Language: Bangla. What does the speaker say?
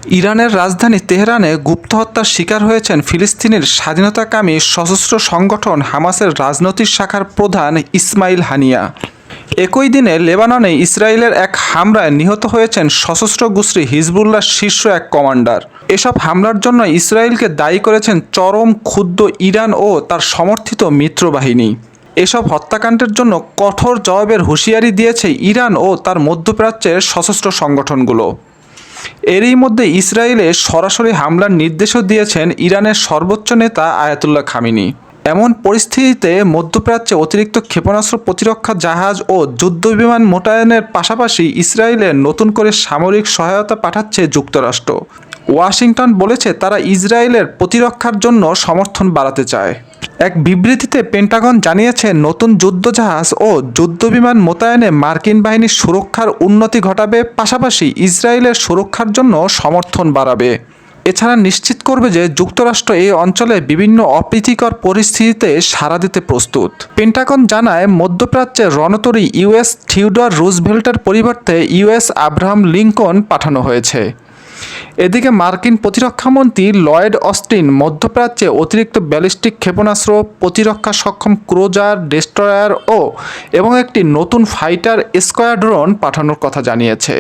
ইরানের রাজধানী তেহরানে গুপ্ত হত্যার শিকার হয়েছেন ফিলিস্তিনের স্বাধীনতাকামী সশস্ত্র সংগঠন হামাসের রাজনৈতিক শাখার প্রধান ইসমাইল হানিয়া। একই দিনে লেবাননে ইসরায়েলের এক হামলায় নিহত হয়েছেন সশস্ত্র গোষ্ঠী হিজবুল্লাহর শীর্ষ এক কমান্ডার। এসব হামলার জন্য ইসরায়েলকে দায়ী করেছেন চরম ক্ষুব্ধ ইরান ও তার সমর্থিত মিত্রবাহিনী। এসব হত্যাকাণ্ডের জন্য কঠোর জবাবের হুঁশিয়ারি দিয়েছে ইরান ও তার মধ্যপ্রাচ্যের সশস্ত্র সংগঠনগুলো। এরই মধ্যে ইসরায়েলে সরাসরি হামলার নির্দেশও দিয়েছেন ইরানের সর্বোচ্চ নেতা আয়াতুল্লাহ খামেনি। এমন পরিস্থিতিতে মধ্যপ্রাচ্যে অতিরিক্ত ক্ষেপণাস্ত্র প্রতিরক্ষা জাহাজ ও যুদ্ধবিমান মোতায়েনের পাশাপাশি ইসরায়েলে নতুন করে সামরিক সহায়তা পাঠাচ্ছে যুক্তরাষ্ট্র। ওয়াশিংটন বলেছে তারা ইসরায়েলের প্রতিরক্ষার জন্য সমর্থন বাড়াতে চায়। এক বিবৃতিতে পেন্টাগন জানিয়েছে নতুন যুদ্ধজাহাজ ও যুদ্ধবিমান মোতায়েনে মার্কিন বাহিনীর সুরক্ষার উন্নতি ঘটাবে, পাশাপাশি ইসরায়েলের সুরক্ষার জন্য সমর্থন বাড়াবে। এছাড়া নিশ্চিত করবে যে যুক্তরাষ্ট্র এই অঞ্চলে বিভিন্ন অপ্রীতিকর পরিস্থিতিতে সাড়া দিতে প্রস্তুত। পেন্টাগন জানায় মধ্যপ্রাচ্যের রণতরী ইউএস থিওডর রুজভেল্টের পরিবর্তে ইউএস আব্রাহাম লিঙ্কন পাঠানো হয়েছে। এদিকে মার্কিন প্রতিরক্ষামন্ত্রী লয়েড অস্টিন মধ্যপ্রাচ্যে অতিরিক্ত ব্যালিস্টিক ক্ষেপণাস্ত্র, প্রতিরক্ষা সক্ষম ক্রুজার, ডেস্ট্রয়ার এবং একটি নতুন ফাইটার স্কোয়াড্রন পাঠানোর কথা জানিয়েছে।